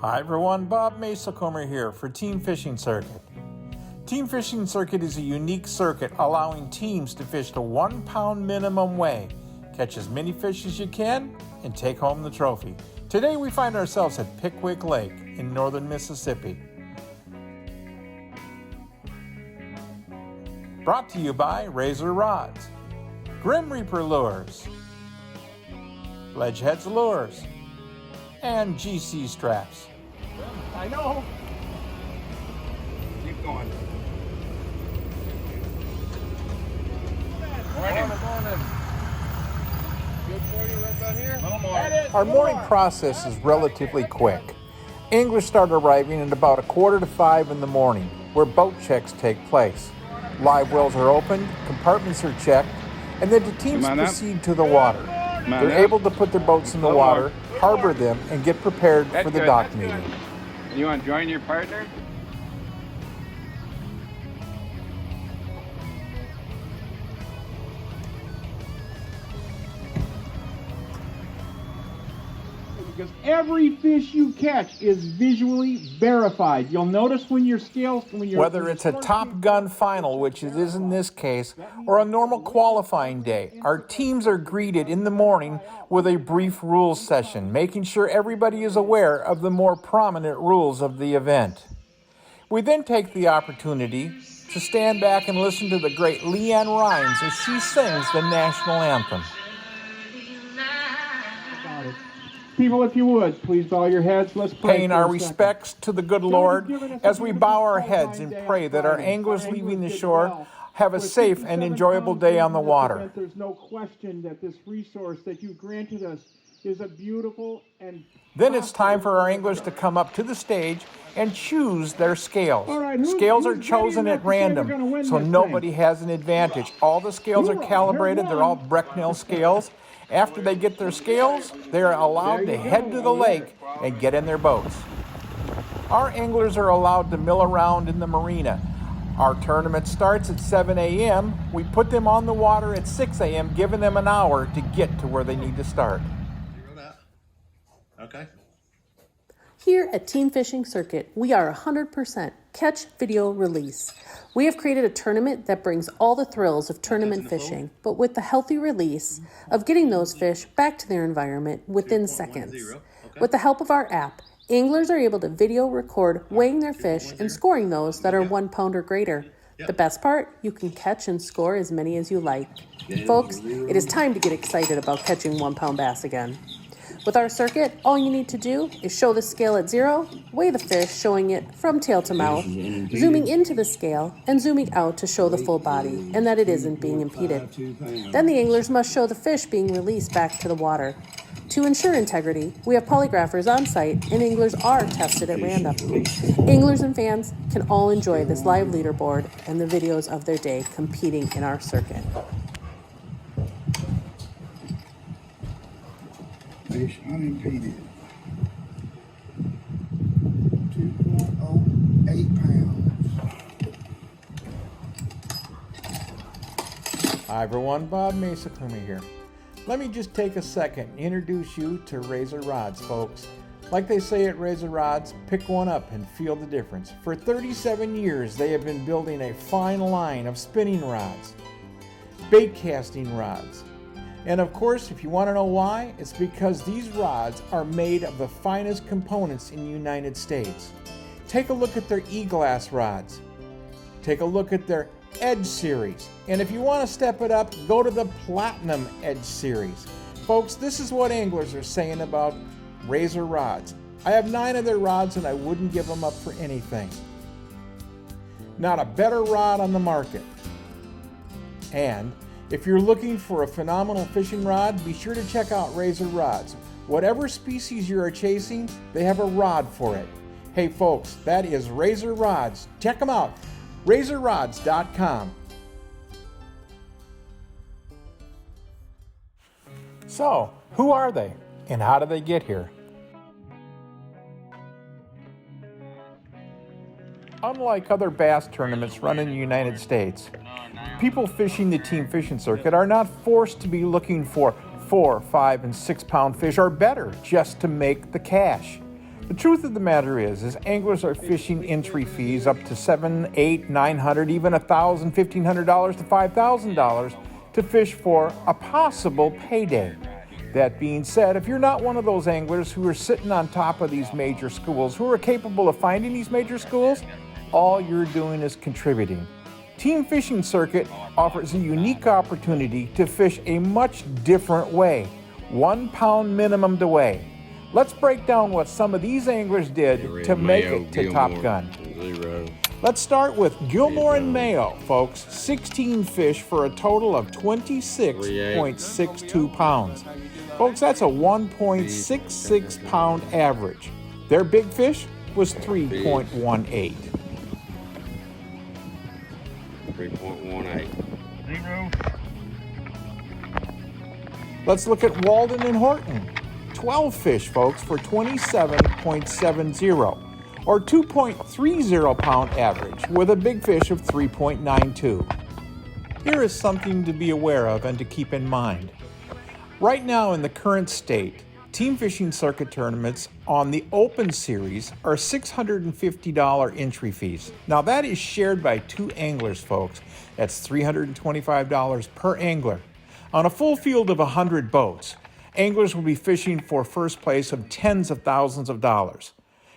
Hi everyone, Bob Mehsikomer here for Team Fishing Circuit. Team Fishing Circuit is a unique circuit allowing teams to fish the 1 pound minimum weigh, catch as many fish as you can, and take home the trophy. Today we find ourselves at Pickwick Lake in northern Mississippi. Brought to you by Razor Rods, Grim Reaper Lures, Ledgeheads Lures, and GC Straps. I know. Keep going. Morning. Good for you right about here? Little more. Our morning process is relatively quick. Anglers start arriving at about 4:45 in the morning, where boat checks take place. Live wells are opened, compartments are checked, and then the teams proceed to the water. They're able to put their boats in the water, harbor them, and get prepared for the dock meeting. You want to join your partner? Because every fish you catch is visually verified. You'll notice when your scales, Whether it's a Top Gun final, which it is in this case, or a normal qualifying day, our teams are greeted in the morning with a brief rules session, making sure everybody is aware of the more prominent rules of the event. We then take the opportunity to stand back and listen to the great Leanne Rhymes as she sings the national anthem. People, if you would, please bow your heads. Let's pray. Paying our respects to the good Lord as we bow our heads and pray that our anglers leaving the shore have a safe and enjoyable day on the water. There's no question that this resource that you granted us is a beautiful and... Then it's time for our anglers to come up to the stage and choose their scales. Scales are chosen at random, so nobody has an advantage. All the scales are calibrated. They're all Brecknell scales. After they get their scales, they are allowed to head to the lake and get in their boats. Our anglers are allowed to mill around in the marina. Our tournament starts at 7 a.m. We put them on the water at 6 a.m., giving them an hour to get to where they need to start. Okay. Here at Team Fishing Circuit, we are 100% catch, video, release. We have created a tournament that brings all the thrills of tournament fishing, but with the healthy release of getting those fish back to their environment within seconds. With the help of our app, anglers are able to video record weighing their fish and scoring those that are 1 pound or greater. The best part, you can catch and score as many as you like. Folks, it is time to get excited about catching 1 pound bass again. With our circuit, all you need to do is show the scale at 0, weigh the fish, showing it from tail to mouth, zooming into the scale, and zooming out to show the full body, and that it isn't being impeded. Then the anglers must show the fish being released back to the water. To ensure integrity, we have polygraphers on site, and anglers are tested at random. Anglers and fans can all enjoy this live leaderboard and the videos of their day competing in our circuit. Fish unimpeded. 2.08 pounds. Hi everyone, Bob Mehsikomer here. Let me just take a second and introduce you to Razor Rods, folks. Like they say at Razor Rods, pick one up and feel the difference. For 37 years, they have been building a fine line of spinning rods, bait casting rods, and of course, if you want to know why, it's because these rods are made of the finest components in the United States. Take a look at their E-Glass rods. Take a look at their Edge series. And if you want to step it up, go to the Platinum Edge series. Folks, this is what anglers are saying about Razor rods. I have 9 of their rods and I wouldn't give them up for anything. Not a better rod on the market. And if you're looking for a phenomenal fishing rod, be sure to check out Razor Rods. Whatever species you are chasing, they have a rod for it. Hey folks, that is Razor Rods. Check them out, razorrods.com. So, who are they and how did they get here? Unlike other bass tournaments run in the United States, people fishing the Team Fishing Circuit are not forced to be looking for 4, 5, and 6 pound fish or better just to make the cash. The truth of the matter is anglers are fishing entry fees up to $700, $800, $900, even $1,000, $1,500 to $5,000 to fish for a possible payday. That being said, if you're not one of those anglers who are sitting on top of these major schools, who are capable of finding these major schools, all you're doing is contributing. Team Fishing Circuit offers a unique opportunity to fish a much different way, 1 pound minimum to weigh. Let's break down what some of these anglers did to make it to Top Gun. Let's start with Gilmore and Mayo, folks. 16 fish for a total of 26.62 pounds. Folks, that's a 1.66 pound average. Their big fish was 3.18. 3.18. Let's look at Walden and Horton. 12 fish, folks, for 27.70, or 2.30 pound average, with a big fish of 3.92. Here is something to be aware of and to keep in mind. Right now in the current state, Team Fishing Circuit tournaments on the Open Series are $650 entry fees. Now that is shared by 2 anglers, folks. That's $325 per angler. On a full field of 100 boats, anglers will be fishing for first place of tens of thousands of dollars.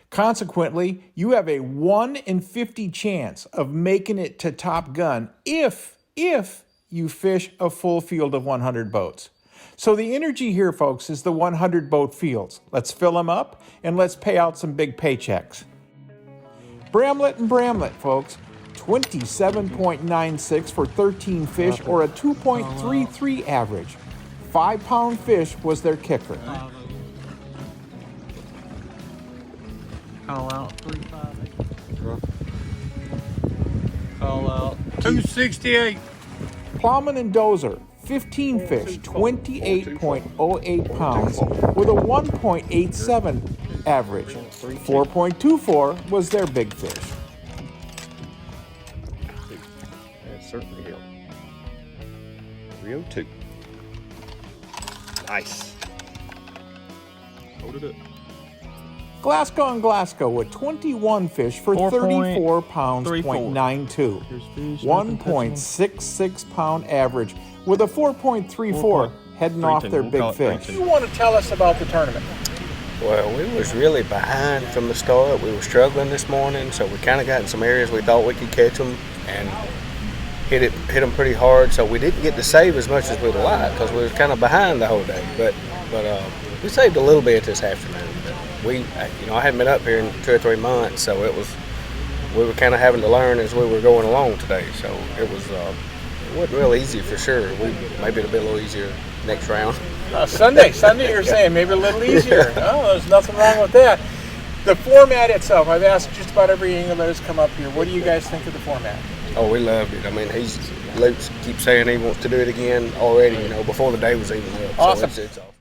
Consequently, you have a 1 in 50 chance of making it to Top Gun if you fish a full field of 100 boats. So the energy here, folks, is the 100 boat fields. Let's fill them up and let's pay out some big paychecks. Bramlett and Bramlett, folks. 27.96 for 13 fish, or a 2.33 average. 5 pound fish was their kicker. Call out 3.5. Call out 268. Plowman and Dozer, 15 fish, 28.08 pounds, with a 1.87 average. 4.24 was their big fish. That certainly helped. 302. Nice. Hold it up. Glasgow and Glasgow with 21 fish for 34 pounds, 0.92. 1.66 pound average with a 4.34 heading off their big fish. You want to tell us about the tournament? Well, we was really behind from the start. We were struggling this morning, so we kind of got in some areas we thought we could catch them and hit them pretty hard. So we didn't get to save as much as we'd like because we was kind of behind the whole day. But we saved a little bit this afternoon. But I hadn't been up here in 2 or 3 months, so we were kind of having to learn as we were going along today. So it wasn't real easy for sure. Maybe it'll be a little easier next round. Sunday you're saying maybe a little easier. Oh, there's nothing wrong with that. The format itself, I've asked just about every angler that has come up here. What do you guys think of the format? Oh, we loved it. I mean, Luke keeps saying he wants to do it again already, before the day was even up. Awesome. So it's awesome.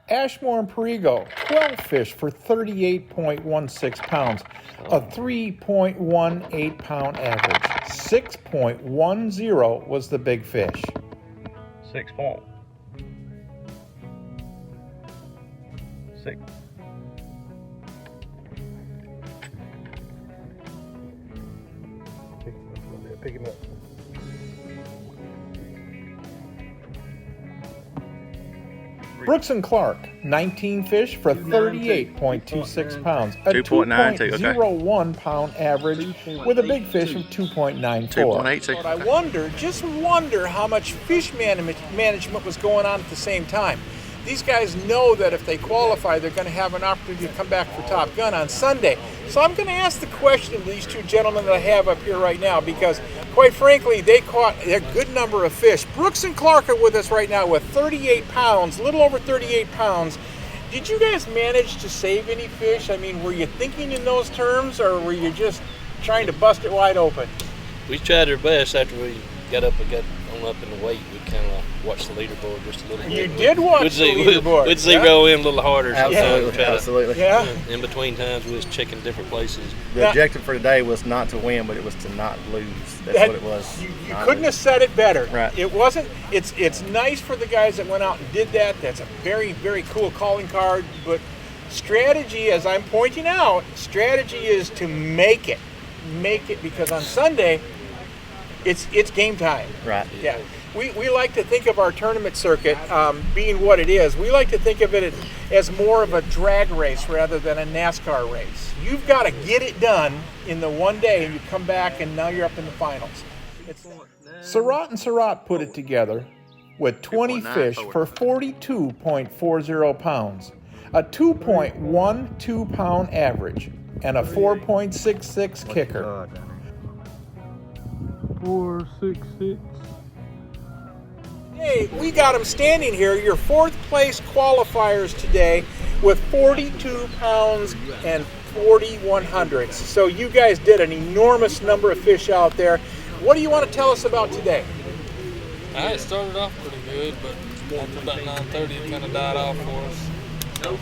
Ashmore and Perigo, 12 fish for 38.16 pounds, a 3.18 pound average. 6.10 was the big fish. 6 point. 6. Pick him up. Brooks and Clark, 19 fish for 38.26 pounds, a 2.01 pound average with a big fish of 2.94. But I wonder how much fish management was going on at the same time. These guys know that if they qualify, they're going to have an opportunity to come back for Top Gun on Sunday. So I'm going to ask the question to these 2 gentlemen that I have up here right now because, quite frankly, they caught a good number of fish. Brooks and Clark are with us right now with 38 pounds, a little over 38 pounds. Did you guys manage to save any fish? I mean, were you thinking in those terms, or were you just trying to bust it wide open? We tried our best after we got up and got on up in the weight. We kind of watched the leaderboard just a little bit. You did watch the leaderboard. We'd zero in a little harder. Absolutely. Yeah. In between times, we was checking different places. The objective for today was not to win, but it was to not lose. That's what it was. You couldn't have said it better. Right. It wasn't. It's nice for the guys that went out and did that. That's a very, very cool calling card. But Strategy, as I'm pointing out, strategy is to make it because on Sunday, it's game time. Right. Yeah. We like to think of our tournament circuit being what it is. We like to think of it as more of a drag race rather than a NASCAR race. You've got to get it done in the one day, and you come back, and now you're up in the finals. Surratt and Surratt put it together with 20 fish for 42.40 pounds, a 2.12 pound average, and a 4.66 kicker. 466. Hey, we got them standing here, your fourth place qualifiers today with 42 pounds and 41 hundredths. So you guys did an enormous number of fish out there. What do you want to tell us about today? It started off pretty good, but after about 9:30 it kind of died off for us.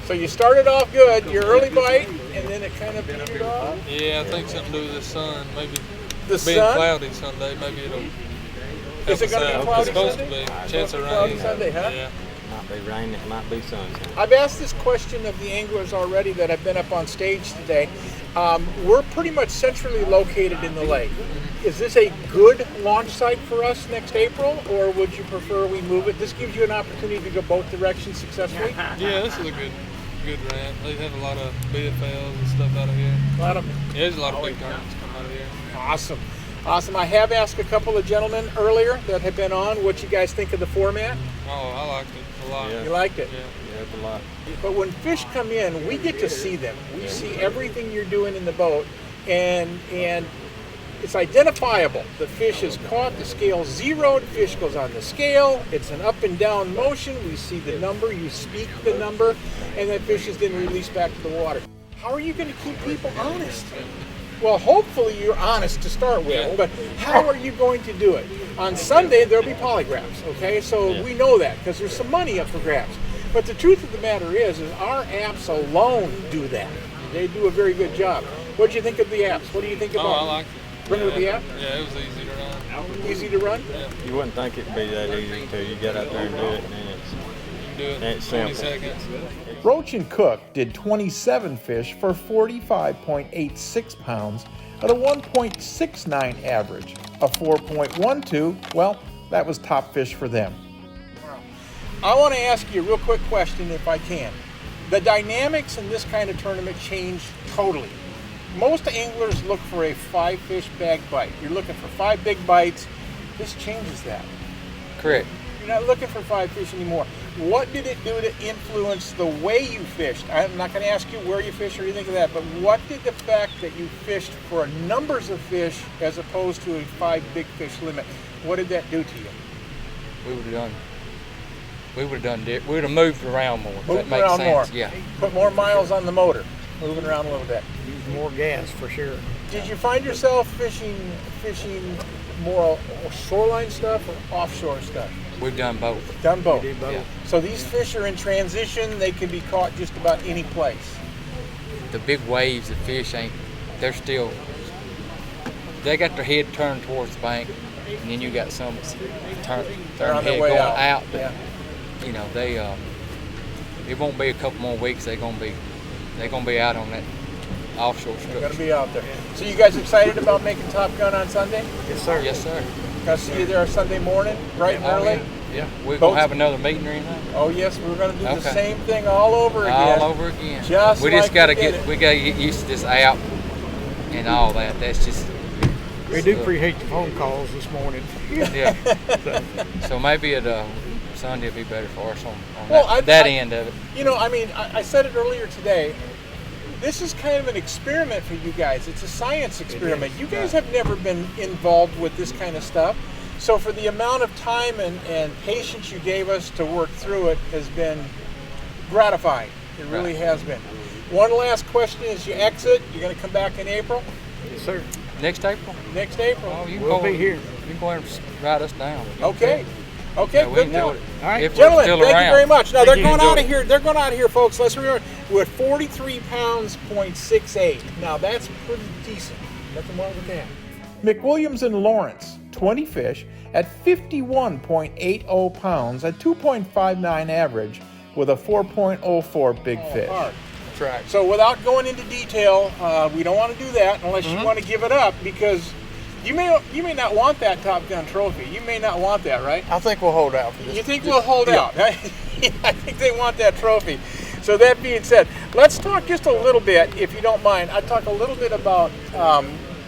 So you started off good, your early bite, and then it kind of petered off? Yeah, I think something to do with the sun. Maybe The being sun? cloudy Sunday, maybe it'll help Is it going to us be out. cloudy It's supposed Sunday? to be. Chance of Cloudy rain. Sunday, huh? Yeah. Might be rain, it might be sunshine. I've asked this question of the anglers already that have been up on stage today. We're pretty much centrally located in the lake. Is this a good launch site for us next April, or would you prefer we move it? This gives you an opportunity to go both directions successfully. Yeah, this is a good ramp. They have a lot of VFLs and stuff out of here. A lot of Yeah, there's a lot of big tournaments come out of here. Awesome. I have asked a couple of gentlemen earlier that have been on what you guys think of the format. Oh, I liked it a lot. You liked it? Yeah. Yeah, it's a lot. But when fish come in, we get to see them. We see everything you're doing in the boat, and it's identifiable. The fish is caught, the scale's zeroed, fish goes on the scale, it's an up and down motion, we see the number, you speak the number, and that fish is then released back to the water. How are you going to keep people honest? Well, hopefully you're honest to start with, but how are you going to do it? On Sunday, there'll be polygraphs, okay? So we know that because there's some money up for grabs. But the truth of the matter is our apps alone do that. They do a very good job. What do you think of the apps? What do you think about I liked it. running with the app? Yeah, it was easy to run. Easy to run? Yeah. You wouldn't think it'd be that easy until you get out there and do it, and then Do it it's 20 simple. seconds. Roach and Cook did 27 fish for 45.86 pounds at a 1.69 average. A 4.12, well, that was top fish for them. I want to ask you a real quick question if I can. The dynamics in this kind of tournament change totally. Most anglers look for a 5-fish bag bite. You're looking for 5 big bites. This changes that. Correct. You're not looking for 5 fish anymore. What did it do to influence the way you fished? I'm not going to ask you where you fish or anything of that, but what did the fact that you fished for numbers of fish as opposed to a 5 big fish limit, what did that do to you? We would have moved around more. If that Moved makes around sense. more. Yeah. Put more miles on the motor, moving around a little bit. Use more gas for sure. Did you find yourself fishing more shoreline stuff or offshore stuff? We've done both. Done both. We did both. Yeah. So these fish are in transition. They can be caught just about any place. The big waves of fish they got their head turned towards the bank, and then you got some that's They're their on their head way going out. out. But, Yeah. you know, it won't be a couple more weeks. They're gonna be out on that offshore They're structure. going to be out there. So you guys excited about making Top Gun on Sunday? Yes, sir. Yes, sir. Gonna see you there Sunday morning, bright and early? Yeah. We're Boats- gonna have another meeting or anything. Oh yes, we're gonna do the Okay. same thing all over again. All over again. Just we just like gotta we did get it. we gotta get used to this app and all that. That's just We do appreciate the phone calls this morning. yeah. So maybe Sunday will be better for us on Well, that I- end of it. You know, I mean, I said it earlier today. This is kind of an experiment for you guys. It's a science experiment. You guys have never been involved with this kind of stuff. So for the amount of time and patience you gave us to work through it has been gratifying. It really has been. One last question as you exit. You're going to come back in April? Yes, sir. Next April. Next April? Oh, you can We'll go, be here. You can go ahead and write us down. Okay. Okay, Yeah, we good enjoyed enough. it. All right. If we're Gentlemen, still thank around. you very much. Now, Thank they're you. going out Enjoy of here. They're going out of here, folks. Let's remember, we're at 43 pounds, 0.68. Now, that's pretty decent. Nothing wrong with that. McWilliams and Lawrence, 20 fish at 51.80 pounds, a 2.59 average, with a 4.04 big fish. That's right. So without going into detail, we don't want to do that unless you want to give it up, because you may not want that Top Gun trophy. You may not want that, right? I think we'll hold out for this. You think we'll hold out? I think they want that trophy. So that being said, let's talk just a little bit, if you don't mind. I'd talk a little bit about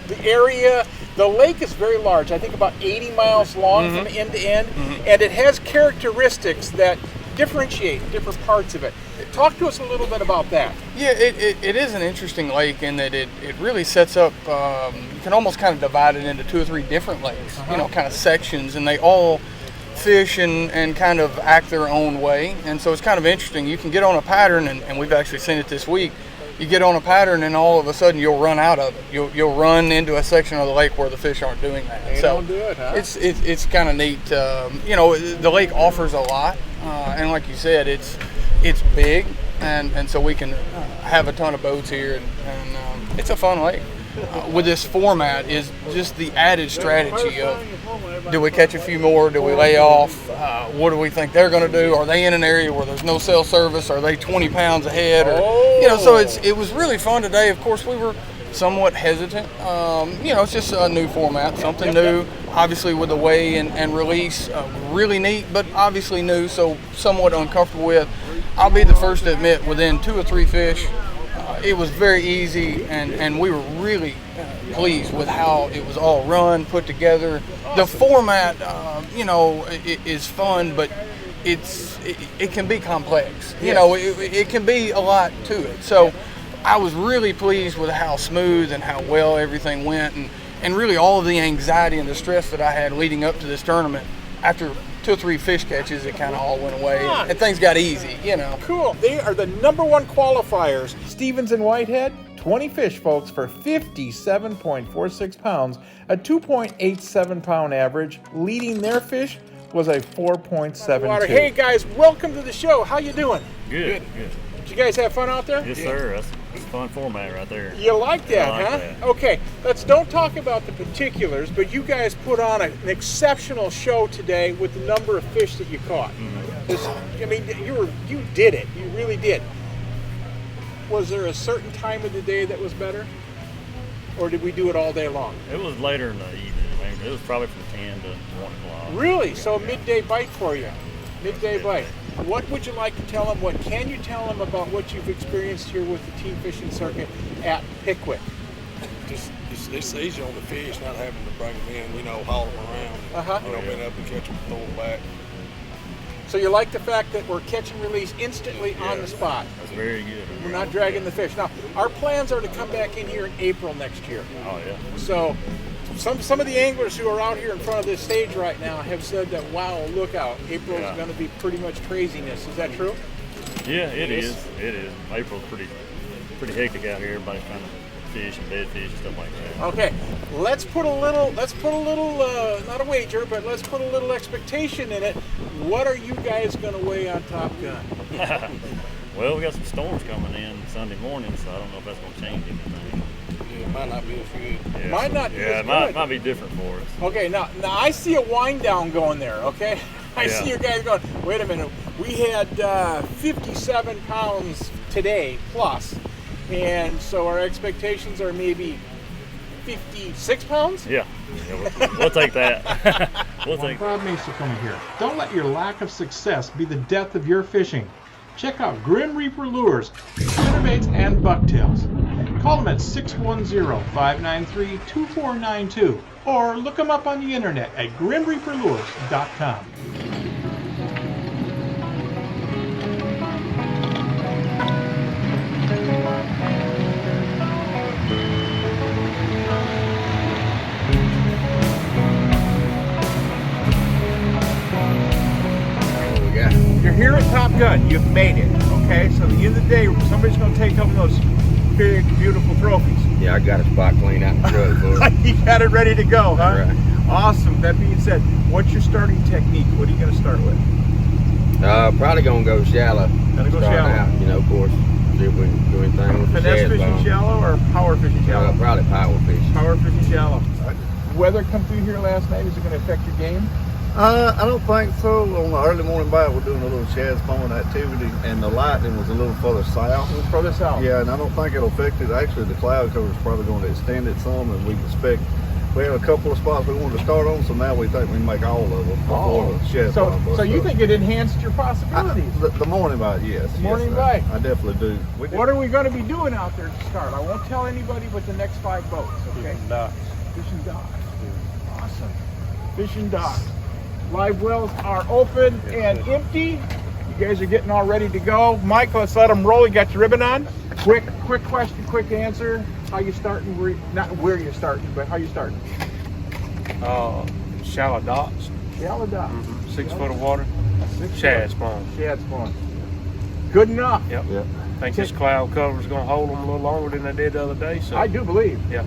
the area. The lake is very large. I think about 80 miles long from end to end, and it has characteristics that differentiate different parts of it. Talk to us a little bit about that. Yeah, it is an interesting lake in that it really sets up, you can almost kind of divide it into 2 or 3 different lakes, you know, kind of sections, and they all fish and kind of act their own way. And so it's kind of interesting. You can get on a pattern, and we've actually seen it this week. You get on a pattern and all of a sudden you'll run out of it. You'll run into a section of the lake where the fish aren't doing that. They don't do it, huh? It's kind of neat. You know, the lake offers a lot, and like you said, it's big, and so we can have a ton of boats here, and it's a fun lake. With this format is just the added strategy of, do we catch a few more? Do we lay off? What do we think they're going to do? Are they in an area where there's no cell service? Are they 20 pounds ahead? Or, you know, so it was really fun today. Of course, we were somewhat hesitant. You know, it's just a new format, something new. Obviously, with the weigh and release, really neat, but obviously new, so somewhat uncomfortable with. I'll be the first to admit, within 2 or 3 fish, it was very easy, and we were really pleased with how it was all run, put together. The format, you know, is fun, but it can be complex. You know, it can be a lot to it. So I was really pleased with how smooth and how well everything went, and really all of the anxiety and the stress that I had leading up to this tournament. After 2 or 3 fish catches, it kind of all went away, and things got easy, you know. Cool. They are the #1 qualifiers. Stevens and Whitehead, 20 fish, folks, for 57.46 pounds, a 2.87 pound average. Leading their fish was a 4.72. Hey guys, welcome to the show. How you doing? Good. Did you guys have fun out there? Yes, sir. That's a fun format right there. You like that, I like huh? that. Okay, don't talk about the particulars, but you guys put on an exceptional show today with the number of fish that you caught. I mean, you did it. You really did. Was there a certain time of the day that was better, or did we do it all day long? It was later in the evening. I mean, it was probably from 10 to 1 o'clock. Really? So a midday bite for you. Midday bite. What would you like to tell them? What can you tell them about what you've experienced here with the team fishing circuit at Pickwick? It's easy on the fish, not having to bring them in, you know, haul them around. You know, being able to catch them, throw them back. So you like the fact that we're catch and release instantly on the spot. That's very good. We're not dragging the fish. Now, our plans are to come back in here in April next year. Oh, yeah. So some of the anglers who are out here in front of this stage right now have said that, wow, look out, April is going to be pretty much craziness. Is that true? Yeah, it is. It is. April's pretty hectic out here. Everybody's trying to fish and bed fish and stuff like that. Okay, let's put a little, not a wager, but let's put a little expectation in it. What are you guys going to weigh on Top Gun? Well, we got some storms coming in Sunday morning, so I don't know if that's going to change anything. Yeah, it might not be as good. Yeah, might not be as it good. might be different for us. Okay, now I see a wind down going there, okay? I see you guys going, wait a minute, we had 57 pounds today plus, and so our expectations are maybe 56 pounds? Yeah, we'll take that. We'll take that. Bob Mehsikomer here. Don't let your lack of success be the death of your fishing. Check out Grim Reaper Lures, spinnerbaits, and bucktails. Call them at 610-593-2492 or look them up on the internet at grimreaperlures.com. You're here at Top Gun. You've made it, okay? So at the end of the day, somebody's going to take home those big, beautiful trophies. Yeah, I got a spot clean out in the truck for it. You got it ready to go, huh? Right. Awesome. That being said, what's your starting technique? What are you going to start with? Probably going to go shallow. Gonna go Start shallow. out, you know, of course, see if we can do anything with the Finesse shad fishing bone. shallow or power fishing shallow? Probably power fishing. Power fishing shallow. Weather come through here last night. Is it going to affect your game? I don't think so. On the early morning bite, we're doing a little shad spawn activity, and the lightning was a little further south. Further south. Yeah, and I don't think it'll affect it. Actually, the cloud cover is probably going to extend it some, and we expect. We had a couple of spots we wanted to start on, so now we think we can make all of them before the shad spawn. So you think it enhanced your possibilities? The morning bite, yes. Morning bite. I definitely do. What are we going to be doing out there to start? I won't tell anybody but the next 5 boats, okay? Fishing docks. Fishing docks. Awesome. Fishing docks. Live wells are open and empty. You guys are getting all ready to go. Mike, let's let them roll. You got your ribbon on? Quick question, quick answer. How you starting? Not where you're starting, but how you starting? Shallow docks. Shallow docks. 6 foot of water. Shad spawn. Shad spawn. Good enough. Yep. I think this cloud cover is going to hold them a little longer than they did the other day. So I do believe. Yeah.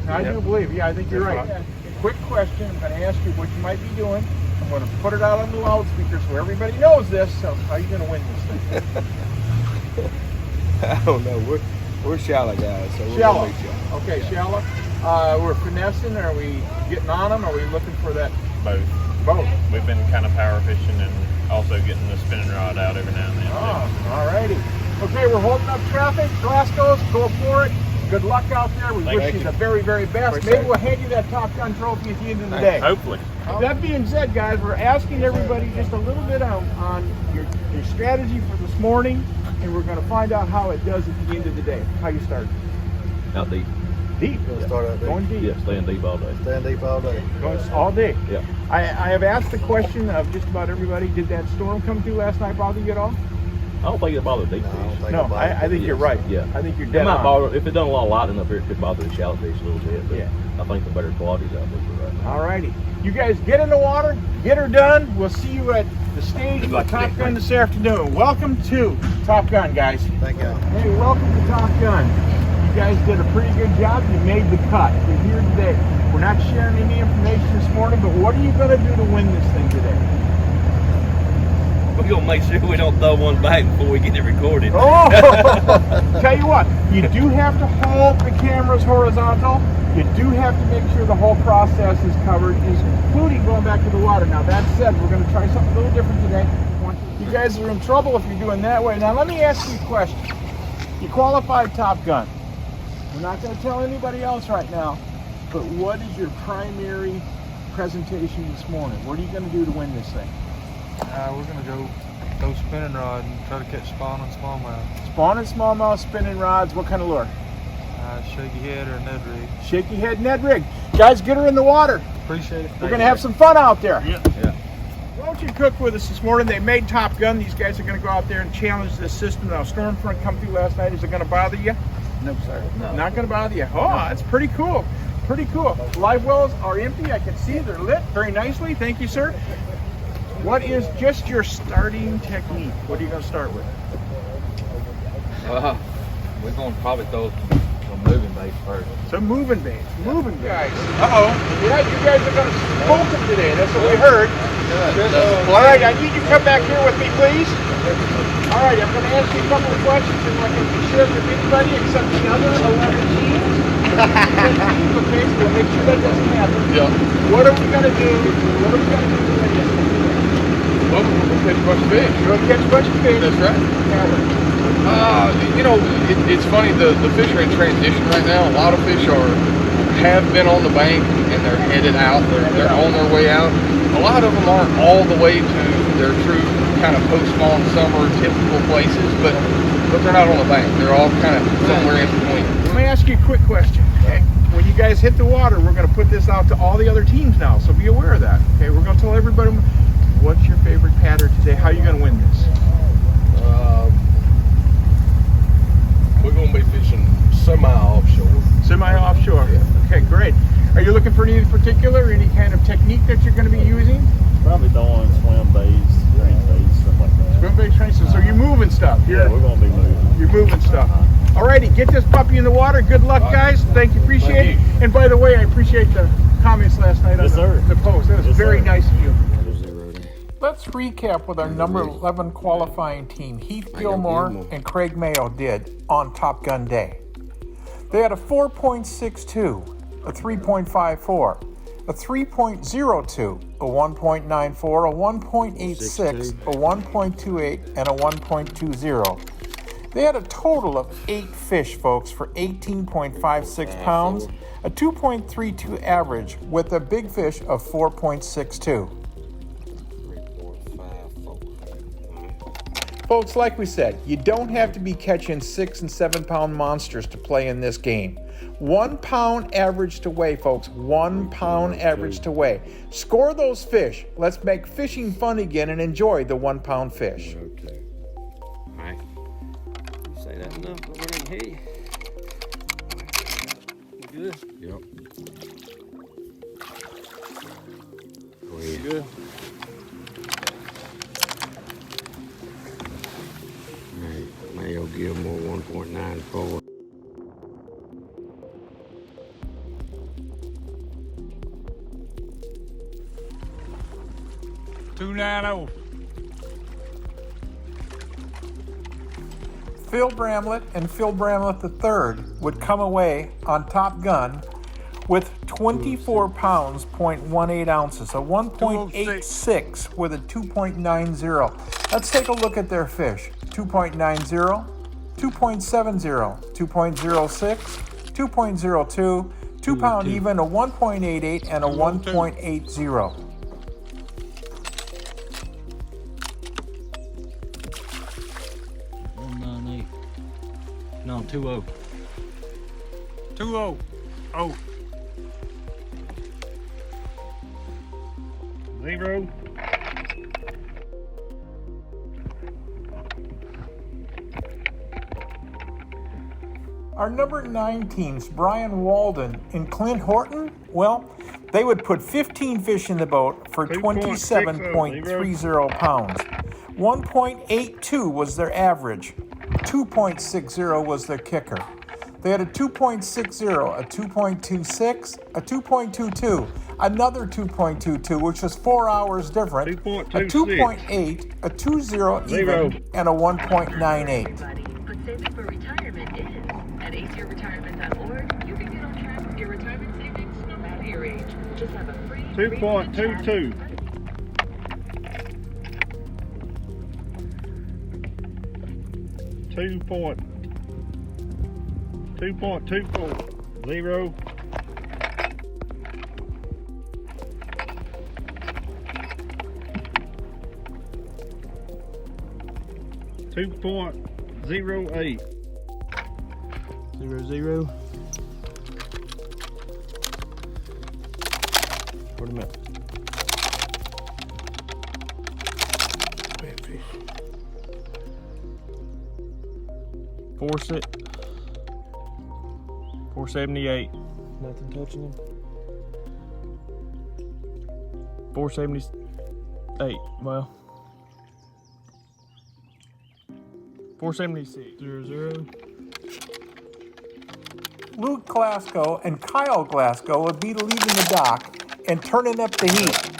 I do believe. Yeah, I think you're right. Quick question. I'm going to ask you what you might be doing. I'm going to put it out on the loudspeaker so everybody knows this. So how are you going to win this thing? I don't know. We're shallow guys, so we're shallow. gonna beat you. Okay, shallow. We're finessing. Are we getting on them? Are we looking for that? Both. We've been kind of power fishing and also getting the spinning rod out every now and then. Oh, all righty. Okay, we're holding up traffic. Glasgow's, go for it. Good luck out there. We wish you the very, very best. Maybe we'll hand you that Top Gun trophy at the end of the day. Hopefully. That being said, guys, we're asking everybody just a little bit on your strategy for this morning, and we're going to find out how it does at the end of the day. How you start? Out deep. Deep? Start out deep. Going deep? Yeah, staying deep all day. Staying deep all day. Going all day? Yeah. I have asked the question of just about everybody, did that storm come through last night bother you at all? I don't think it bothers deep fish. No, I think you're right. Yeah. I think you're It dead might on. bother, if it done a lot of lightning up here, it could bother the shallow fish a little bit, but Yeah. I think the better quality's out there right now. All righty. You guys get in the water, get her done. We'll see you at the stage for Top Gun this afternoon. Welcome to Top Gun, guys. Thank you. Hey, welcome to Top Gun. You guys did a pretty good job. You made the cut. You're here today. We're not sharing any information this morning, but what are you going to do to win this thing today? We're gonna make sure we don't throw one back before we get it recorded. Oh! Tell you what, you do have to hold the cameras horizontal. You do have to make sure the whole process is covered, including going back to the water. Now that said, we're going to try something a little different today. You guys are in trouble if you're doing that way. Now let me ask you a question. You qualified Top Gun. We're not going to tell anybody else right now, but what is your primary presentation this morning? What are you going to do to win this thing? We're going to go spinning rod and try to catch spawn and smallmouth. Spawn and smallmouth, spinning rods, what kind of lure? Shaky head or Ned rig. Shaky head Ned rig. Guys, get her in the water. Appreciate it. We're going to have some fun out there. Yeah. Why don't you cook with us this morning? They made Top Gun. These guys are going to go out there and challenge this system. Now, storm front come through last night. Is it going to bother you? No, sir. No. Not going to bother you. Oh, that's pretty cool. Pretty cool. Live wells are empty. I can see they're lit very nicely. Thank you, sir. What is just your starting technique? What are you going to start with? We're going to probably throw some moving bait first. Some moving bait. Moving bait. Uh-oh. Yeah, you guys are going to smoke them today. That's what we heard. All right, I need you to come back here with me, please. All right, I'm going to ask you a couple of questions, and I can share with anybody except the other 11 teams. Okay, so we'll make sure that doesn't happen. Yeah. What are we going to do? What are we going to do to win this? Well, we're going to catch a bunch of fish. We're going to catch a bunch of fish. That's right. You know, it's funny, the fish are in transition right now. A lot of fish have been on the bank and they're headed out. They're on their way out. A lot of them aren't all the way to their true kind of post-spawn summer typical places, but they're not on the bank. They're all kind of somewhere in between. Let me ask you a quick question, okay? When you guys hit the water, we're going to put this out to all the other teams now, so be aware of that, okay? We're going to tell everybody, what's your favorite pattern today? How are you going to win this? We're going to be fishing semi-offshore. Semi-offshore? Yeah. Okay, great. Are you looking for any particular, any kind of technique that you're going to be using? Probably throwing swim baits, train baits, stuff like that. Swim bait, train, so you're moving stuff. Yeah, we're going to be moving. You're moving stuff. Alrighty, get this puppy in the water. Good luck, guys. Thank you, appreciate it. And by the way, I appreciate the comments last night on the post. That was very nice of you. Let's recap what our number 11 qualifying team, Heath Gilmore and Craig Mayo, did on Top Gun Day. They had a 4.62, a 3.54, a 3.02, a 1.94, a 1.86, a 1.28, and a 1.20. They had a total of 8 fish, folks, for 18.56 pounds, a 2.32 average with a big fish of 4.62. Folks, like we said, you don't have to be catching 6 and 7 pound monsters to play in this game. 1 pound average to weigh, folks. 1 pound average to weigh. Score those fish. Let's make fishing fun again and enjoy the 1 pound fish. Okay. All right. You say that enough over in here. You good? Yep. Go ahead. You good? All right. Mayo Gilmore 1.94. Phil Bramlett and Phil Bramlett III would come away on Top Gun with 24 pounds, 0.18 ounces, a 1.86 with a 2.90. Let's take a look at their fish. 2.90, 2.70, 2.06, 2.02, 2 pound even, a 1.88, and a 1.80. 198. No, 2-0. 2-0. Oh. 0. Our number 9 teams, Brian Walden and Clint Horton, well, they would put 15 fish in the boat for 27.30 pounds. 1.82 was their average. 2.60 was their kicker. They had a 2.60, a 2.26, a 2.22, another 2.22, which was 4 hours different, a 2.8, a 2.0 even, and a 1.98. Saving for retirement is at aceyourretirement.org. You can get on track with your retirement savings no matter your age. Just have a free 2.22. 2.24. 0. 2.08. 0-0. Put him up. 478. Nothing touching him. 478. Well. 476. 0-0. Luke Glasgow and Kyle Glasgow would be leaving the dock and turning up the heat.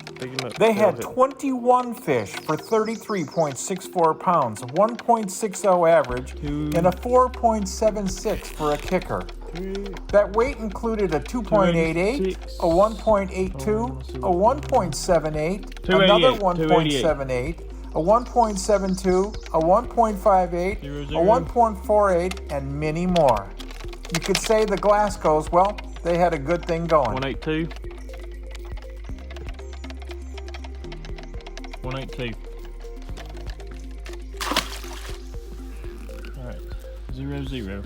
They had 21 fish for 33.64 pounds, a 1.60 average, and a 4.76 for a kicker. That weight included a 2.88, a 1.82, a 1.78, another 1.78, a 1.72, a 1.58, a 1.48, and many more. You could say the Glasgows, well, they had a good thing going. 182. 182. All right. 0-0.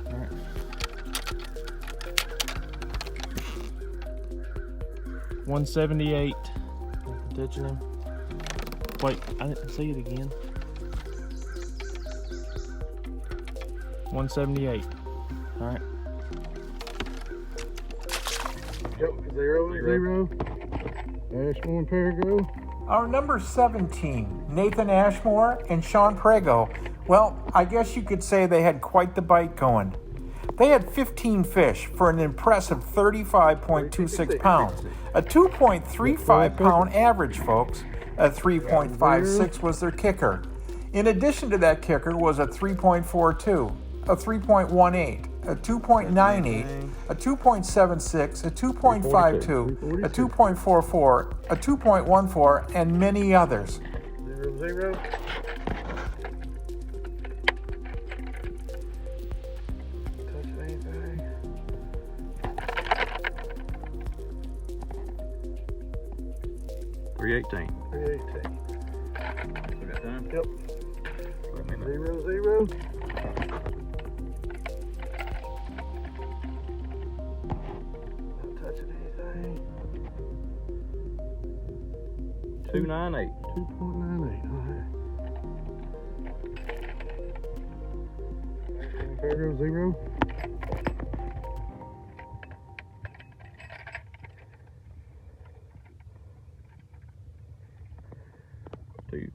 All right. 178. Nothing touching him. Wait, I didn't see it again. 178. All right. Yep, 0-0. Ashmore and Perigo. Our number 17, Nathan Ashmore and Sean Prego. Well, I guess you could say they had quite the bite going. They had 15 fish for an impressive 35.26 pounds, a 2.35 pound average, folks. A 3.56 was their kicker. In addition to that kicker was a 3.42, a 3.18, a 2.98, a 2.76, a 2.52, a 2.44, a 2.14, and many others. 0, 0. Touch anything. 318. 318. We got time? Yep. Let me know. 0, 0. Not touching anything. 298. 2.98. All right. 0, 0. Two.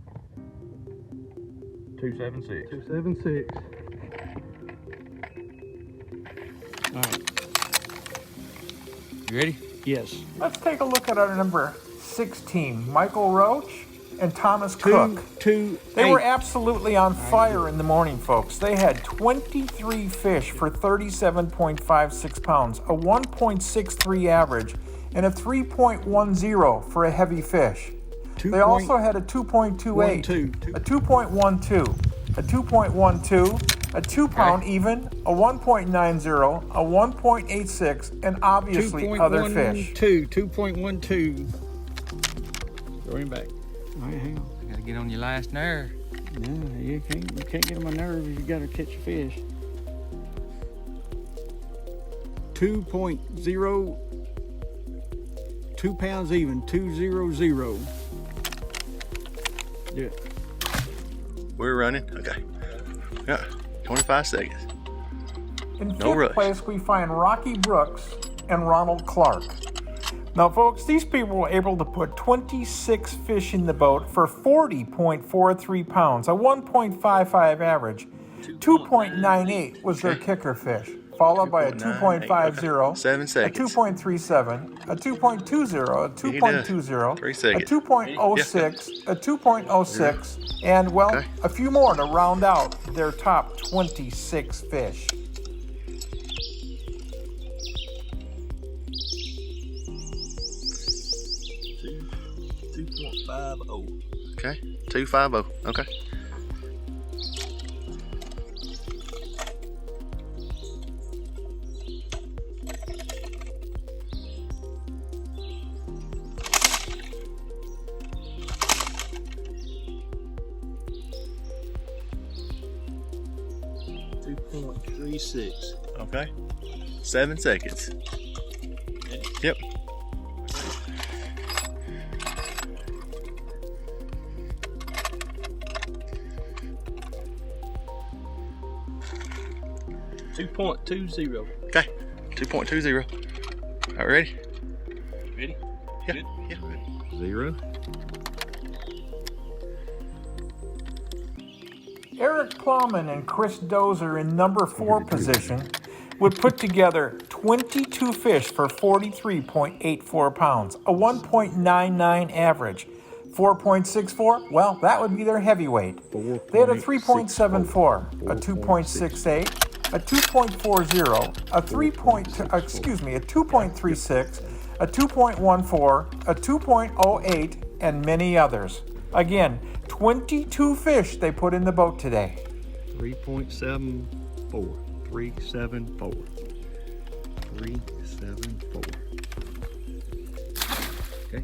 276. 276. All right. You ready? Yes. Let's take a look at our number 16, Michael Roach and Thomas Cook. 2, 2, They were 8. absolutely on fire in the morning, folks. They had 23 fish for 37.56 pounds, a 1.63 average, and a 3.10 for a heavy fish. They also had a 2.28, a 2.12, a 2.12, a 2-pound even, a 1.90, a 1.86, and obviously other fish. 2.12. Throw him back. All right, hang on. I gotta get on your last nerve. No, you can't get on my nerves. You gotta catch a fish. 2.0, 2 pounds even, 200. Yeah. We're running. Okay. Yeah. 25 seconds. In No fifth rush. place, we find Rocky Brooks and Ronald Clark. Now, folks, these people were able to put 26 fish in the boat for 40.43 pounds, a 1.55 average. 2.98 was their kicker fish, followed by a 2.50, 7 a seconds. 2.37, a 2.20, a 2.20, 3 a seconds. 2.06, a 2.06, and, well, a few more to round out their top 26 fish. Okay. 250. Okay. $2.36. Okay. 7 seconds. Yep. $2.20. Okay. 2.20. All right, ready? Ready? Yeah. Good. Yeah. 0. Eric Plowman and Chris Dozer in number 4 position would put together 22 fish for 43.84 pounds, a 1.99 average. 4.64, well, that would be their heavyweight. They had a 3.74, a 2.68, a 2.40, a 2.36, a 2.14, a 2.08, and many others. Again, 22 fish they put in the boat today. 3.74. 374. 374. Okay.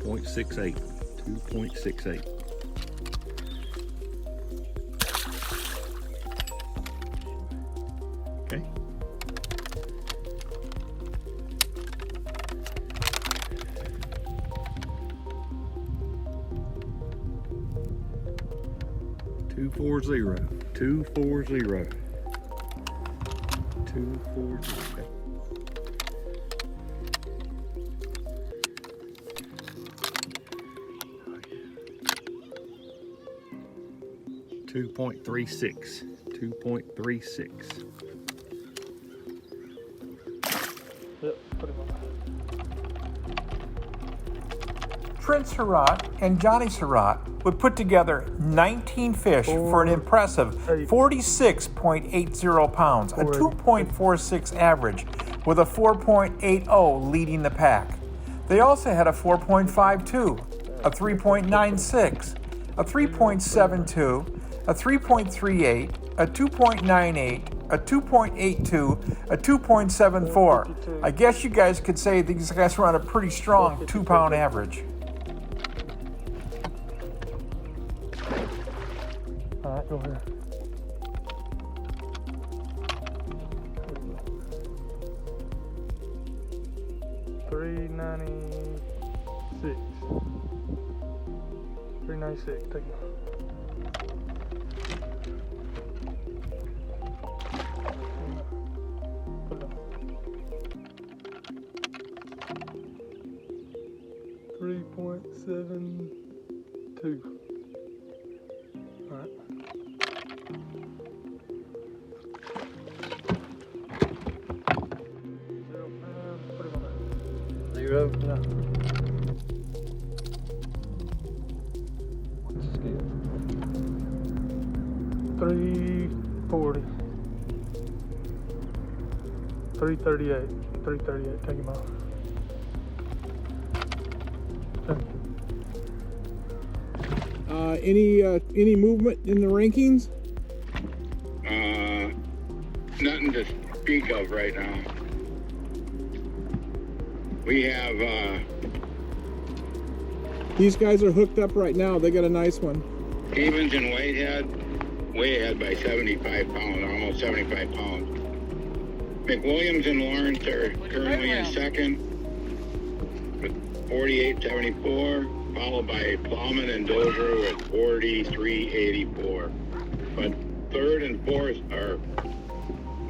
2.68. 2.68. Okay. Two 240. Okay. $2.36. 2.36. Yep, put him on. Prince Surratt and Johnny Surratt would put together 19 fish for an impressive 46.80 pounds, a 2.46 average, with a 4.80 leading the pack. They also had a 4.52, a 3.96, a 3.72, a 3.38, a 2.98, a 2.82, a 2.74. I guess you guys could say these guys were on a pretty strong 2-pound average. All right, go here. $396. $396. Take it. $3.72. All right. Put it on there. 0? Yeah. What's the scale? 340. 338. 338. Take him off. Any movement in the rankings? Nothing to speak of right now. We have These guys are hooked up right now. They got a nice one. Stevens and Whitehead way ahead by 75 pounds, almost 75 pounds. McWilliams and Lawrence are currently in second with 48.74, followed by Plowman and Dozier with 43.84. But third and fourth are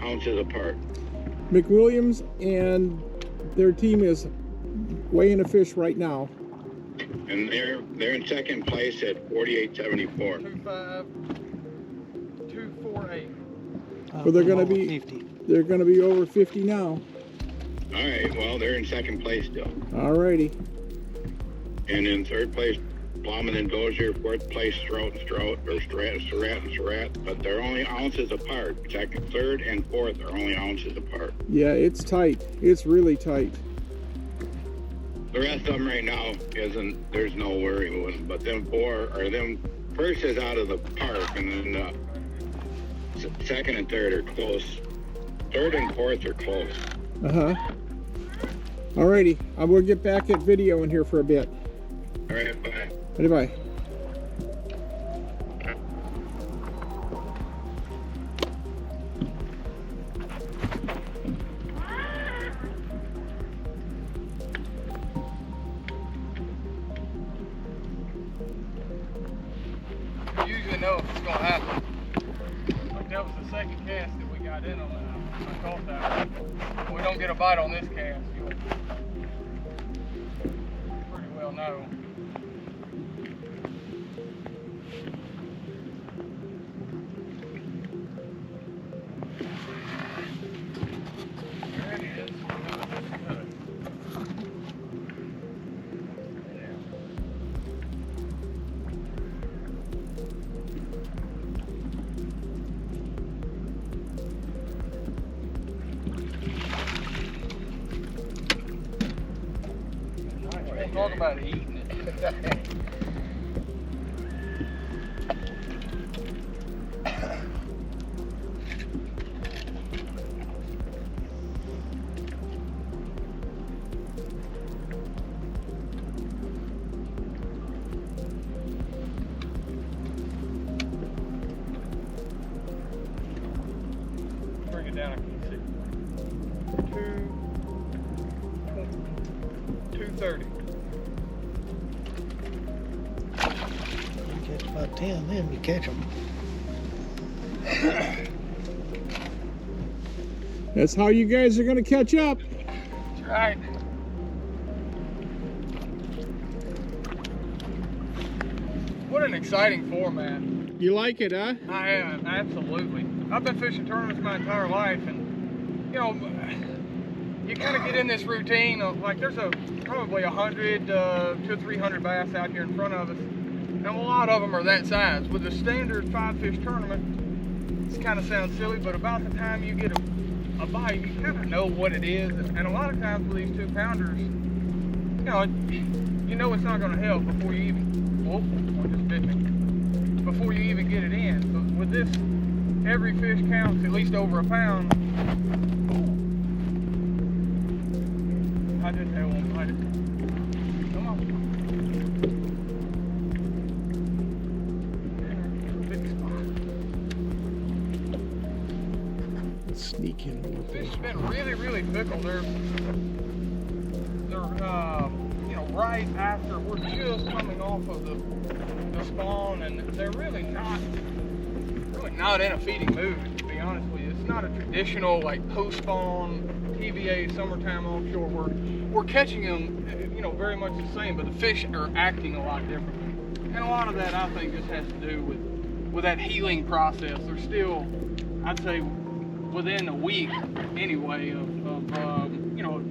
ounces apart. McWilliams and their team is weighing a fish right now. And they're in second place at 48.74. 248. But they're going to be 50. They're going to be over 50 now. All right, well, they're in second place still. All righty. And in third place, Plowman and Dozier. Fourth place, Surratt and Surratt. But they're only ounces apart. Second, third, and fourth are only ounces apart. Yeah, it's tight. It's really tight. The rest of them right now there's no worry with them. But them four are them. First is out of the park, and then second and third are close. Third and fourth are close. Uh-huh. Alrighty, I will get back at video in here for a bit. All right, bye. Bye-bye. You usually know if it's going to happen. Like that was the second cast that we got in on that. I caught that. If we don't get a bite on this cast, you'll pretty well know. There it is. Talk about eating it. Bring it down, I can see. 230. Catch about 10, then you catch them. That's how you guys are going to catch up. That's right. What an exciting format. You like it, huh? I am, absolutely. I've been fishing tournaments my entire life, and, you know, you kind of get in this routine of like there's probably 100 to 300 bass out here in front of us, and a lot of them are that size. With a standard 5-fish tournament, this kind of sounds silly, but about the time you get a bite, you kind of know what it is. And a lot of times with these 2-pounders, you know it's not going to help before you even, I just bit me, before you even get it in. So with this, every fish counts at least over a pound. I just had one bite it. Come on. Big spot. Sneak in with Fish have been really, really fickle. They're right after we're just coming off of the spawn, and they're really not in a feeding mood, to be honest with you. It's not a traditional like post-spawn TVA summertime offshore. We're catching them, very much the same, but the fish are acting a lot differently. And a lot of that, I think, just has to do with that healing process. They're still, I'd say, within a week anyway of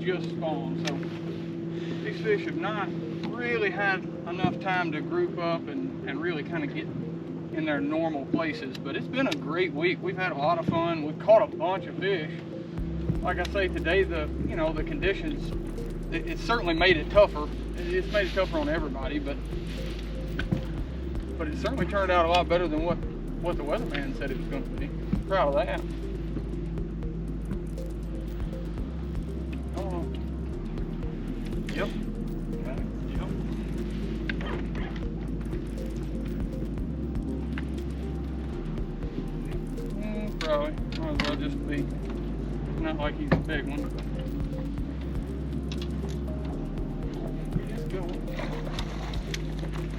just spawn. So these fish have not really had enough time to group up and really kind of get in their normal places. But it's been a great week. We've had a lot of fun. We've caught a bunch of fish. Like I say, today the conditions, it certainly made it tougher. It's made it tougher on everybody, but it certainly turned out a lot better than what the weatherman said it was going to be. Proud of that. Yep. Probably. Might as well just be. Not like he's a big one. Just go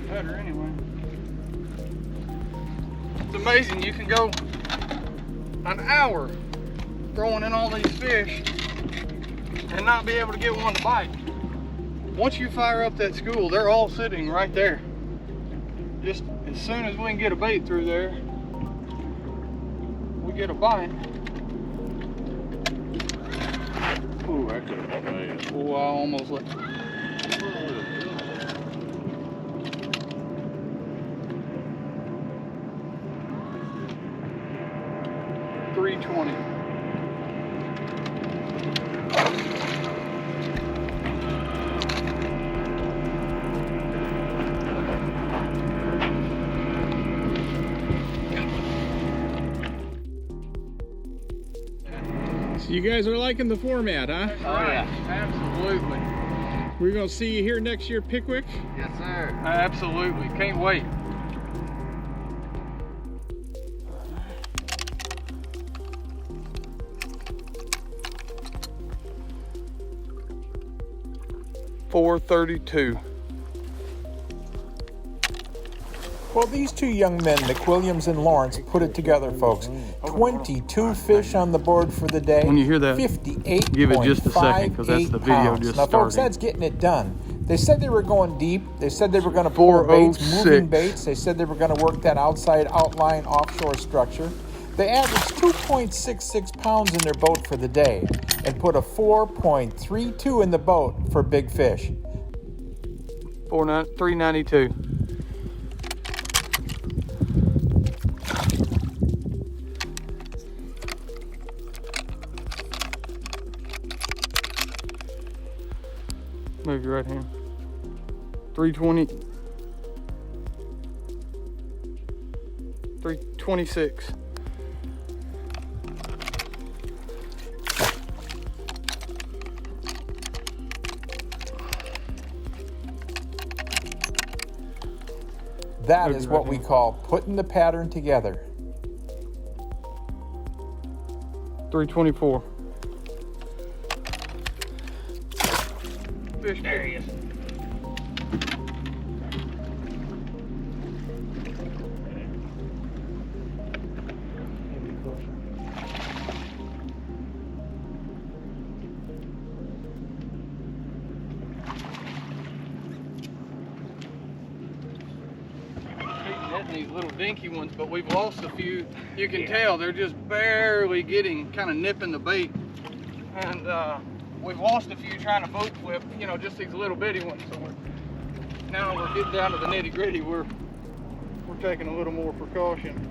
better anyway. It's amazing you can go an hour throwing in all these fish and not be able to get one to bite. Once you fire up that school, they're all sitting right there. Just as soon as we can get a bait through there, we get a bite. Ooh, that could have been bad. Oh, I almost let. $3.20. You guys are liking the format, huh? Oh yeah, absolutely. We're gonna see you here next year, Pickwick. Yes, sir. Absolutely. Can't wait. $4.32. Well, these two young men, McWilliams and Lawrence, put it together, folks. 22 fish on the board for the day. When you hear that, 58. give it just a second, because that's the video just now, starting. folks, that's getting it done. They said they were going deep. They said they were going to pull baits, moving baits. They said they were going to work that outside outline offshore structure. They averaged 2.66 pounds in their boat for the day and put a 4.32 in the boat for big fish. $3.92. Move your right hand. 320. 326. That is what we call putting the pattern together. 324. Fish, there he is. These little dinky ones, but we've lost a few. You can tell they're just barely getting, kind of nipping the bait. And we've lost a few trying to boat flip, you know, just these little bitty ones. So now we're getting down to the nitty gritty. We're taking a little more precaution.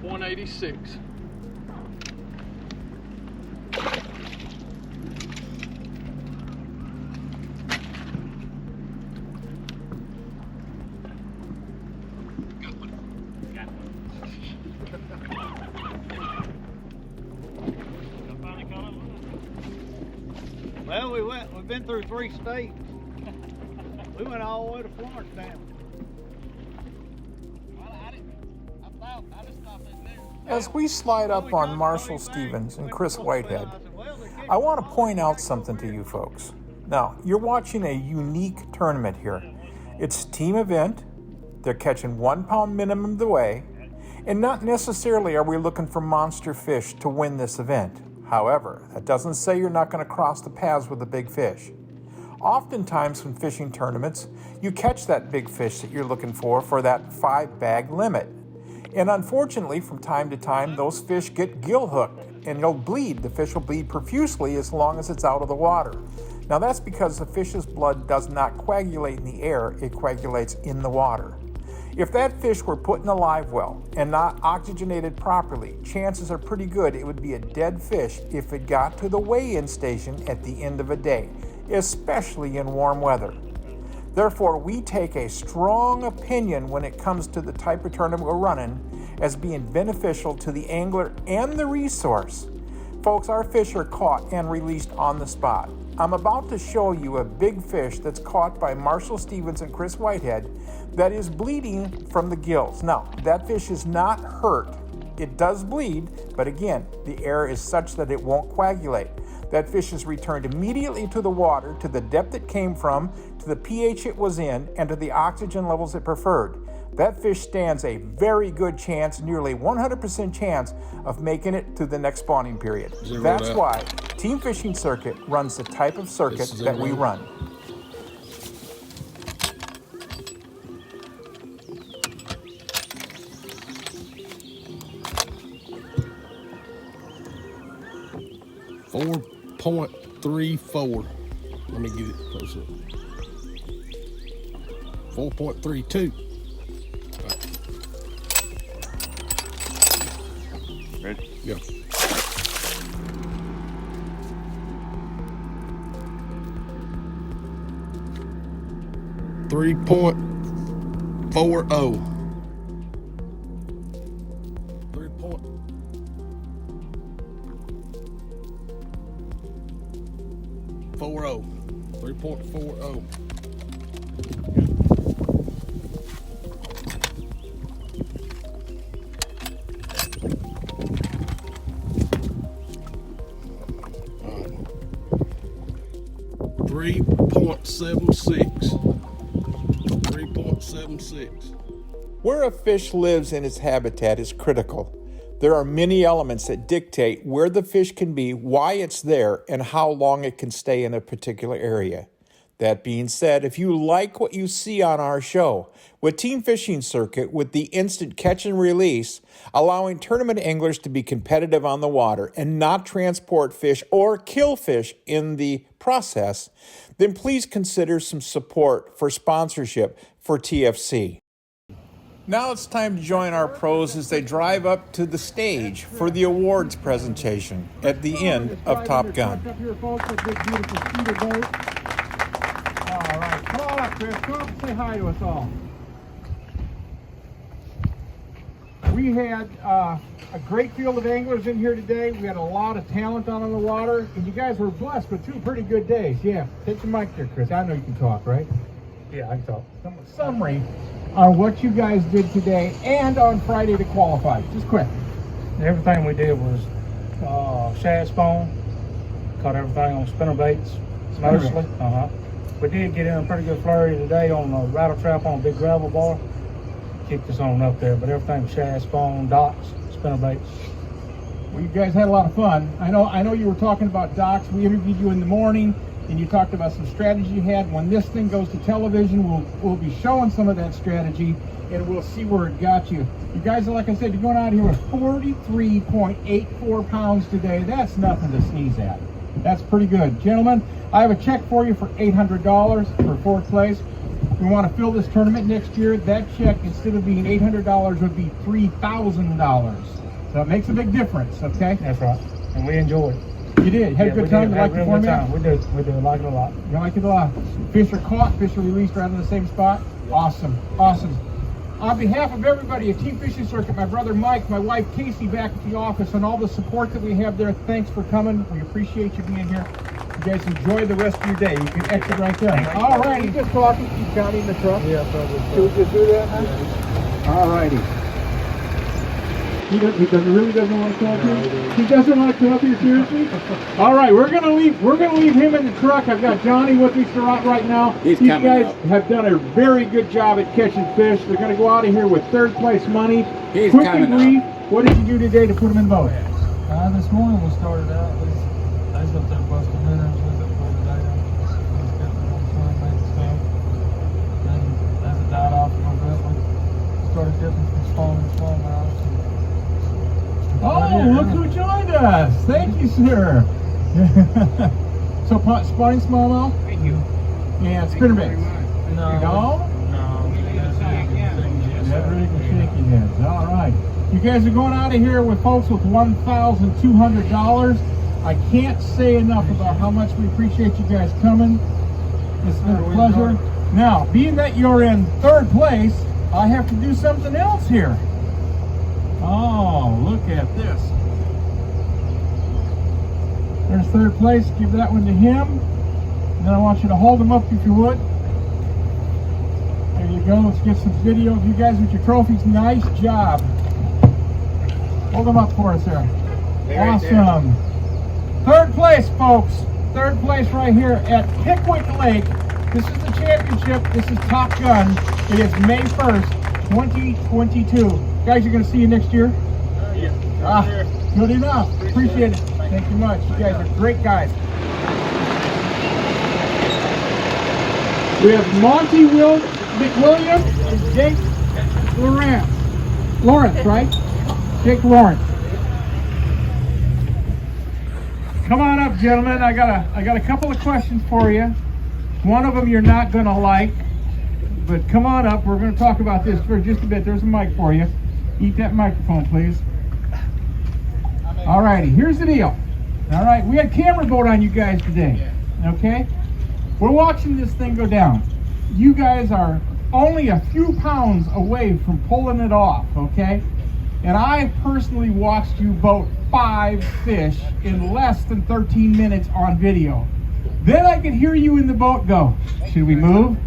$186. Well, we've been through 3 states. We went all the way to Florence down. As we slide up on Marshall Stevens and Chris Whitehead, I want to point out something to you folks. Now, you're watching a unique tournament here. It's a team event. They're catching 1 pound minimum the weigh, and not necessarily are we looking for monster fish to win this event. However, that doesn't say you're not going to cross the paths with a big fish. Oftentimes in fishing tournaments, you catch that big fish that you're looking for that 5-bag limit. And unfortunately, from time to time, those fish get gill hooked and they'll bleed. The fish will bleed profusely as long as it's out of the water. Now that's because the fish's blood does not coagulate in the air, it coagulates in the water. If that fish were put in a live well and not oxygenated properly, chances are pretty good it would be a dead fish if it got to the weigh-in station at the end of a day, especially in warm weather. Therefore, we take a strong opinion when it comes to the type of tournament we're running as being beneficial to the angler and the resource. Folks, our fish are caught and released on the spot. I'm about to show you a big fish that's caught by Marshall Stevens and Chris Whitehead that is bleeding from the gills. Now, that fish is not hurt. It does bleed, but again, the air is such that it won't coagulate. That fish is returned immediately to the water, to the depth it came from, to the pH it was in, and to the oxygen levels it preferred. That fish stands a very good chance, nearly 100% chance, of making it to the next spawning period. That's why Team Fishing Circuit runs the type of circuit that we run. .34. Let me get it closer. 4.32. Ready? Go. .40. 3.40. 3.40. .76. Where a fish lives in its habitat is critical. There are many elements that dictate where the fish can be, why it's there, and how long it can stay in a particular area. That being said, if you like what you see on our show, with Team Fishing Circuit, with the instant catch and release, allowing tournament anglers to be competitive on the water and not transport fish or kill fish in the process, then please consider some support for sponsorship for TFC. Now it's time to join our pros as they drive up to the stage for the awards presentation at the end of Top Gun. Up here, folks, with this beautiful speeder boat. All right, come on up, Chris. Come up and say hi to us all. We had a great field of anglers in here today. We had a lot of talent out on the water, and you guys were blessed with 2 pretty good days. Yeah, take the mic there, Chris. I know you can talk, right? Yeah, I can talk. Summary on what you guys did today and on Friday to qualify. Just quick. Everything we did was shad spawn. Caught everything on spinner baits, mostly. We did get in a pretty good flurry today on a rattle trap on a big gravel bar. Kicked us on up there, but everything was shad spawn, docks, spinner baits. Well, you guys had a lot of fun. I know you were talking about docks. We interviewed you in the morning, and you talked about some strategy you had. When this thing goes to television, we'll be showing some of that strategy, and we'll see where it got you. You guys, like I said, you're going out here with 43.84 pounds today. That's nothing to sneeze at. That's pretty good. Gentlemen, I have a check for you for $800 for fourth place. We want to fill this tournament next year. That check, instead of being $800, would be $3,000. So it makes a big difference, okay? That's right. And we enjoyed it. You did? Had a good time? You like the format? We do. Like it a lot. You like it a lot. Fish are caught, fish are released right in the same spot? Awesome. Awesome. On behalf of everybody at Team Fishing Circuit, my brother Mike, my wife Casey back at the office, and all the support that we have there, thanks for coming. We appreciate you being here. You guys enjoy the rest of your day. You can exit right there. All right, he's just talking. Keep counting the truck. Yeah, probably. Should we just do that, huh? Yeah. All righty. He really doesn't want to come up here? He doesn't want to come up here, seriously? All right, we're gonna leave him in the truck. I've got Johnny with me right now. These guys have done a very good job at catching fish. They're gonna go out of here with third place money. Quick and brief, what did you do today to put them in the boat? This morning we started out. I was up there busting minnows. We was up for the day. Just got the swim bait and stuff. Then as it died off a little bit, we started dipping some smallmouth. Oh, look who joined us. Thank you, sir. So, spotting smallmouth? Thank you. And spinnerbaits? No. Dead rig and shaky heads. All right. You guys are going out of here with folks with $1,200. I can't say enough about how much we appreciate you guys coming. It's been a pleasure. Now, being that you're in third place, I have to do something else here. Oh, look at this. There's third place. Give that one to him. And then I want you to hold them up if you would. There you go. Let's get some video of you guys with your trophies. Nice job. Hold them up for us there. Awesome. Third place, folks. Third place right here at Pickwick Lake. This is the championship. This is Top Gun. It is May 1st, 2022. Guys, you're going to see you next year? Yeah. Good enough. Appreciate it. Thank you much. You guys are great guys. We have Monty McWilliam and Jake Lawrence, right? Jake Lawrence. Come on up, gentlemen. I got a couple of questions for you. One of them you're not going to like, but come on up. We're going to talk about this for just a bit. There's a mic for you. Eat that microphone, please. All righty, here's the deal. All right, we had camera boat on you guys today, okay? We're watching this thing go down. You guys are only a few pounds away from pulling it off, okay? And I personally watched you boat 5 fish in less than 13 minutes on video. Then I could hear you in the boat go, should we move?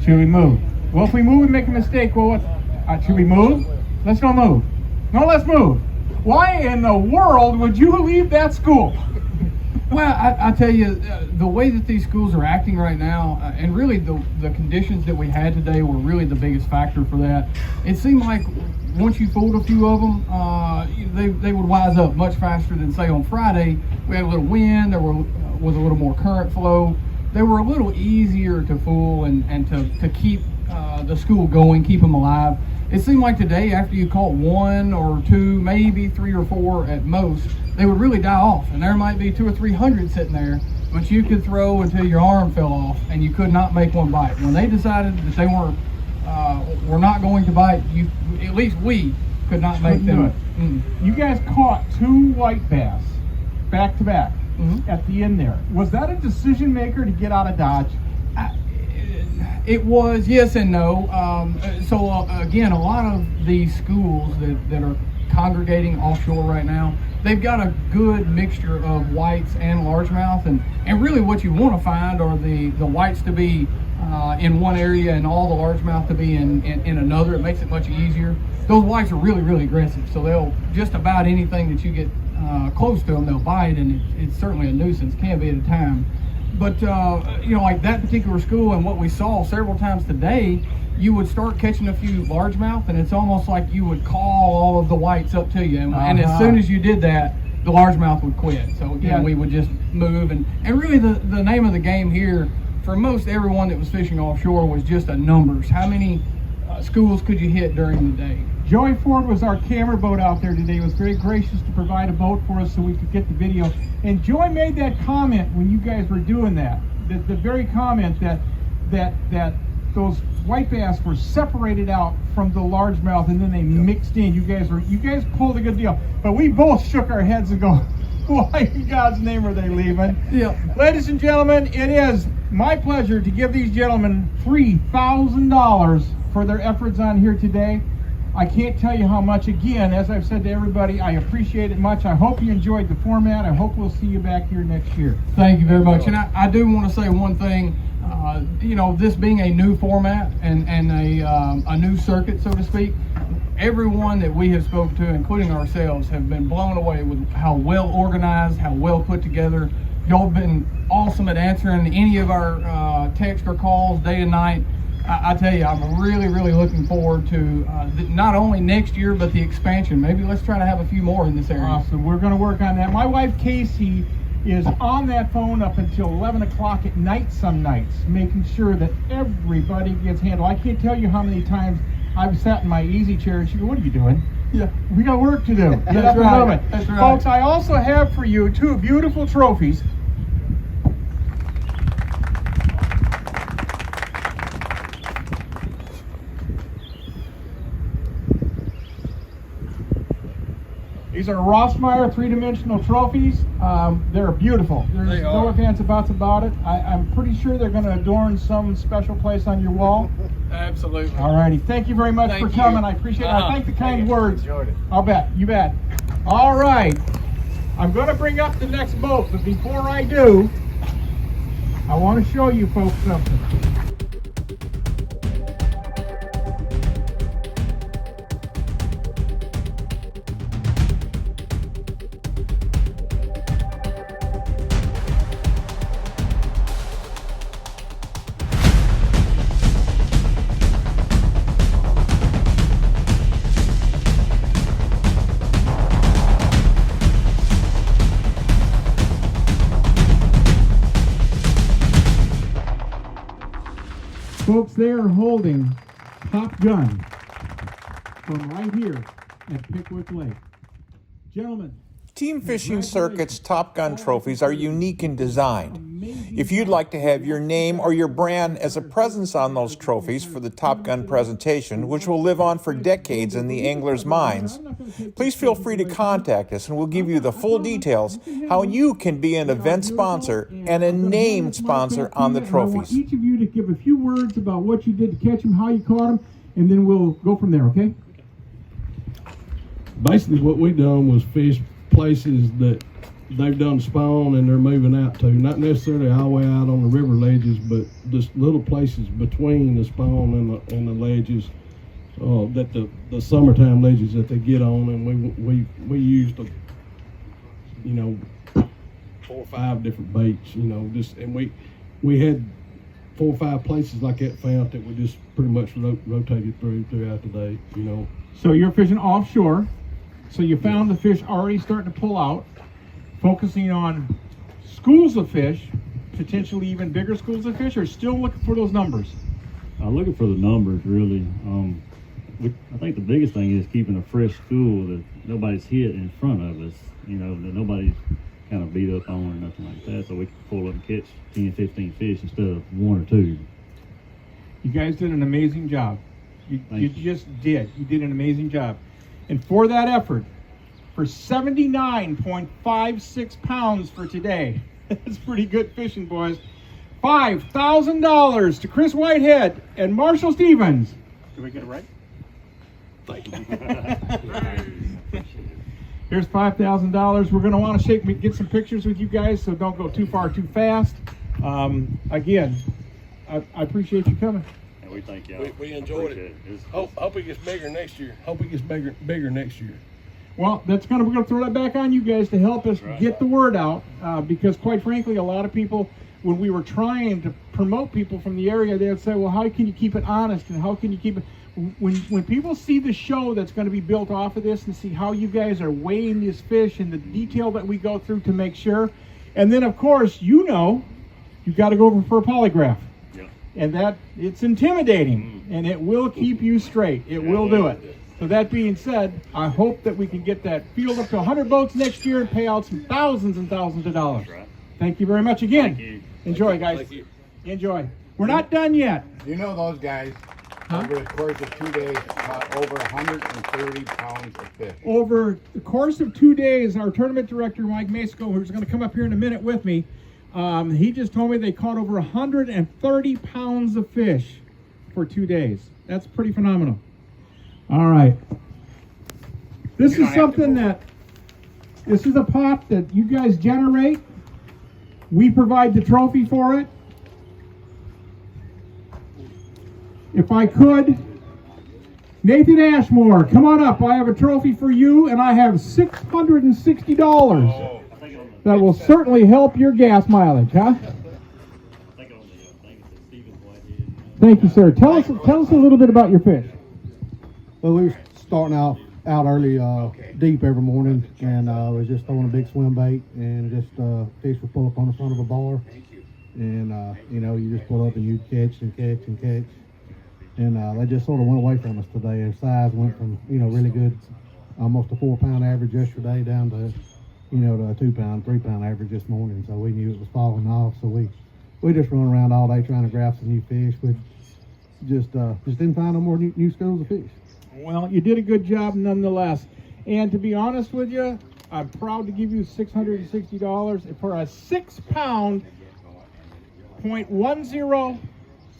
Should we move? Well, if we move and make a mistake, well, what? Should we move? Let's not move. No, let's move. Why in the world would you leave that school? Well, I tell you, the way that these schools are acting right now, and really the conditions that we had today were really the biggest factor for that. It seemed like once you fooled a few of them, they would wise up much faster than, say, on Friday. We had a little wind, there was a little more current flow. They were a little easier to fool and to keep the school going, keep them alive. It seemed like today, after you caught 1 or 2, maybe 3 or 4 at most, they would really die off. And there might be 200 or 300 sitting there, but you could throw until your arm fell off and you could not make one bite. When they decided that they were not going to bite, at least we could not make them. You guys caught 2 white bass back to back at the end there. Was that a decision maker to get out of Dodge? It was yes and no. Again, a lot of these schools that are congregating offshore right now, they've got a good mixture of whites and largemouth, and really what you want to find are the whites to be in one area and all the largemouth to be in another. It makes it much easier. Those whites are really, really aggressive, so they'll just about anything that you get close to them, they'll bite, and it's certainly a nuisance, can be at a time. But you know, like that particular school and what we saw several times today, you would start catching a few largemouth, and it's almost like you would call all of the whites up to you, and as soon as you did that, the largemouth would quit. So again, we would just move, and really the name of the game here for most everyone that was fishing offshore was just a numbers. How many schools could you hit during the day? Joey Ford was our camera boat out there today. He was very gracious to provide a boat for us so we could get the video. And Joey made that comment when you guys were doing that. The very comment that those white bass were separated out from the largemouth and then they mixed in. You guys pulled a good deal. But we both shook our heads and go, why in God's name are they leaving? Yeah. Ladies and gentlemen, it is my pleasure to give these gentlemen $3,000 for their efforts on here today. I can't tell you how much. Again, as I've said to everybody, I appreciate it much. I hope you enjoyed the format. I hope we'll see you back here next year. Thank you very much. And I do want to say one thing. You know, this being a new format and a new circuit, so to speak, everyone that we have spoken to, including ourselves, have been blown away with how well organized, how well put together. Y'all have been awesome at answering any of our text or calls day and night. I tell you, I'm really, really looking forward to not only next year, but the expansion. Maybe let's try to have a few more in this area. Awesome. We're going to work on that. My wife, Casey, is on that phone up until 11 o'clock at night some nights, making sure that everybody gets handled. I can't tell you how many times I've sat in my easy chair and she goes, what are you doing? Yeah, we got work to do. That's right. That's right. Folks, I also have for you two beautiful trophies. These are Rossmeyer three-dimensional trophies. They're beautiful. There's no ifs, ands, buts about it. I'm pretty sure they're going to adorn some special place on your wall. Absolutely. All righty. Thank you very much for coming. I appreciate it. I thank the kind words. Enjoyed it. I'll bet. You bet. All right. I'm going to bring up the next boat, but before I do, I want to show you folks something. Folks, they are holding Top Gun from right here at Pickwick Lake. Gentlemen. Team Fishing Circuit's Top Gun trophies are unique in design. If you'd like to have your name or your brand as a presence on those trophies for the Top Gun presentation, which will live on for decades in the anglers' minds, please feel free to contact us and we'll give you the full details how you can be an event sponsor and a named sponsor on the trophies. I want each of you to give a few words about what you did to catch them, how you caught them, and then we'll go from there, okay? Basically what we done was fish places that they've done spawn and they're moving out to, not necessarily all the way out on the river ledges, but just little places between the spawn and the ledges, that the summertime ledges that they get on. And we used you know, 4 or 5 different baits, you know, just, and we had 4 or 5 places like that found that we just pretty much rotated throughout the day, you know. So you're fishing offshore. So you found the fish already starting to pull out, focusing on schools of fish, potentially even bigger schools of fish, or still looking for those numbers? Looking for the numbers, really. I think the biggest thing is keeping a fresh school that nobody's hit in front of us, you know, that nobody's kind of beat up on or nothing like that, so we can pull up and catch 10, 15 fish instead of 1 or 2. You guys did an amazing job. You just did. You did an amazing job. And for that effort, for 79.56 pounds for today, that's pretty good fishing, boys. $5,000 to Chris Whitehead and Marshall Stevens. Did we get it right? Thank you. Here's $5,000. We're going to want to get some pictures with you guys, so don't go too far too fast. Again, I appreciate you coming. And we thank y'all. We enjoyed it. Hope it gets bigger next year. Hope it gets bigger next year. Well, we're going to throw that back on you guys to help us get the word out, because quite frankly, a lot of people when we were trying to promote people from the area, they would say, well, how can you keep it honest, and how can you keep it, when people see the show that's going to be built off of this and see how you guys are weighing these fish and the detail that we go through to make sure, and then of course, you know, you've got to go over for a polygraph. And that, it's intimidating, and it will keep you straight. It will do it. So that being said, I hope that we can get that field up to 100 boats next year and pay out some thousands and thousands of dollars. Thank you very much again. Thank you. Enjoy, guys. Enjoy. We're not done yet. You know those guys, over the course of 2 days, caught over 130 pounds of fish. Over the course of 2 days, our tournament director, Mike Mehsikomer, who's going to come up here in a minute with me, he just told me they caught over 130 pounds of fish for 2 days. That's pretty phenomenal. All right. This is something this is a pot that you guys generate. We provide the trophy for it. If I could, Nathan Ashmore, come on up. I have a trophy for you, and I have $660. That will certainly help your gas mileage, huh? Thank you, sir. Tell us a little bit about your fish. Well, we were starting out early, deep every morning, and was just throwing a big swim bait, and just fish would pull up on the front of a bar, and you know, you just pull up and you'd catch and catch and catch, and they just sort of went away from us today. Their size went from, you know, really good, almost a 4-pound average yesterday, down to, you know, to a 2-pound, 3-pound average this morning. So we knew it was falling off. So we just run around all day trying to grab some new fish. We just didn't find no more new schools of fish. Well, you did a good job nonetheless. And to be honest with you, I'm proud to give you $660 for a 6-pound, 0.10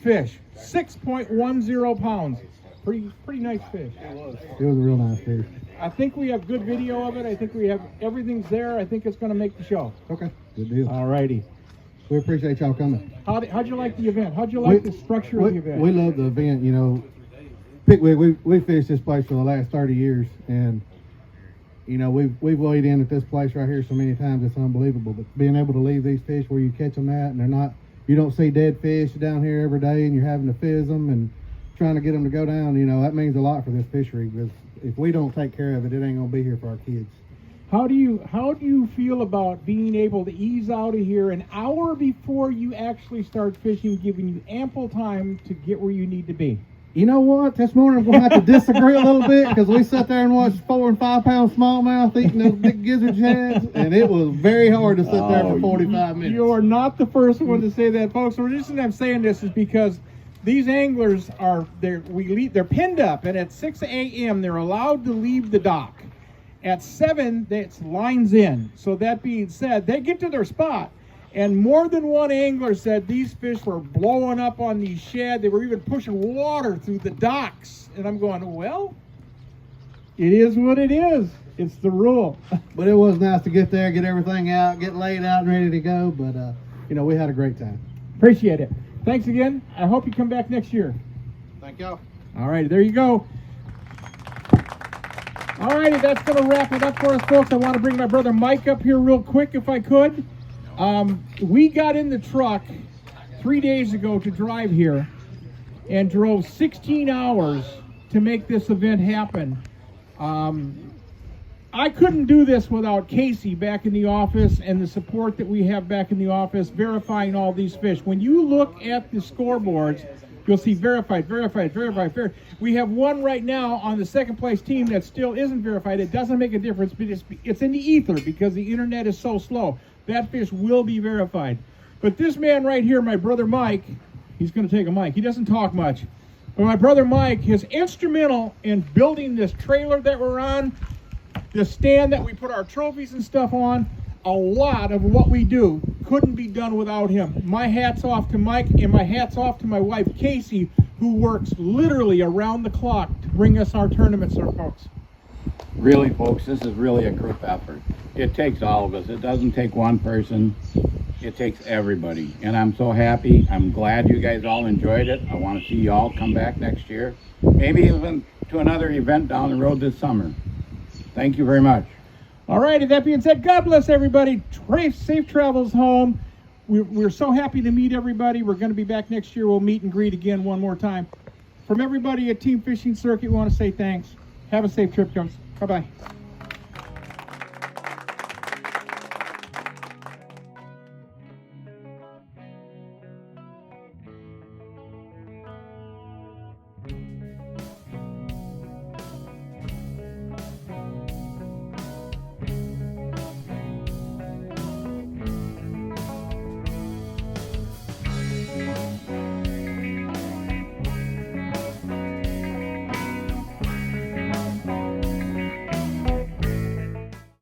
fish. 6.10 pounds. Pretty nice fish. It was a real nice fish. I think we have good video of it. I think we have everything's there. I think it's going to make the show. Okay, good deal. All righty. We appreciate y'all coming. How'd you like the event? How'd you like the structure of the event? We love the event. You know, Pickwick, we fished this place for the last 30 years, and you know, we've weighed in at this place right here so many times, it's unbelievable. But being able to leave these fish where you catch them at, and they're not, you don't see dead fish down here every day, and you're having to fizz them and trying to get them to go down, you know, that means a lot for this fishery, because if we don't take care of it, it ain't gonna be here for our kids. How do you feel about being able to ease out of here an hour before you actually start fishing, giving you ample time to get where you need to be? You know what? This morning I'm gonna have to disagree a little bit, because we sat there and watched 4 and 5 pound smallmouth eating those big gizzard shads, and it was very hard to sit there for 45 minutes. You are not the first one to say that, folks. The reason I'm saying this is because these anglers they're pinned up, and at 6 a.m. they're allowed to leave the dock. At 7, it's lines in. So that being said, they get to their spot, and more than one angler said these fish were blowing up on these shad. They were even pushing water through the docks. And I'm going, well, it is what it is. It's the rule. But it was nice to get there, get everything out, get laid out and ready to go. But, you know, we had a great time. Appreciate it. Thanks again. I hope you come back next year. Thank y'all. All right, there you go. All righty, that's going to wrap it up for us, folks. I want to bring my brother Mike up here real quick if I could. We got in the truck 3 days ago to drive here and drove 16 hours to make this event happen. I couldn't do this without Casey back in the office and the support that we have back in the office verifying all these fish. When you look at the scoreboards, you'll see verified. We have one right now on the second place team that still isn't verified. It doesn't make a difference, but it's in the ether because the internet is so slow. That fish will be verified. But this man right here, my brother Mike, he's going to take a mic. He doesn't talk much. But my brother Mike is instrumental in building this trailer that we're on, the stand that we put our trophies and stuff on. A lot of what we do couldn't be done without him. My hat's off to Mike, and my hat's off to my wife Casey, who works literally around the clock to bring us our tournaments, our folks. Really, folks, this is really a group effort. It takes all of us. It doesn't take one person. It takes everybody. And I'm so happy. I'm glad you guys all enjoyed it. I want to see you all come back next year. Maybe even to another event down the road this summer. Thank you very much. All righty, that being said, God bless everybody. Safe travels home. we're so happy to meet everybody. We're going to be back next year. We'll meet and greet again one more time. From everybody at Team Fishing Circuit, we want to say thanks. Have a safe trip, guys. Bye-bye.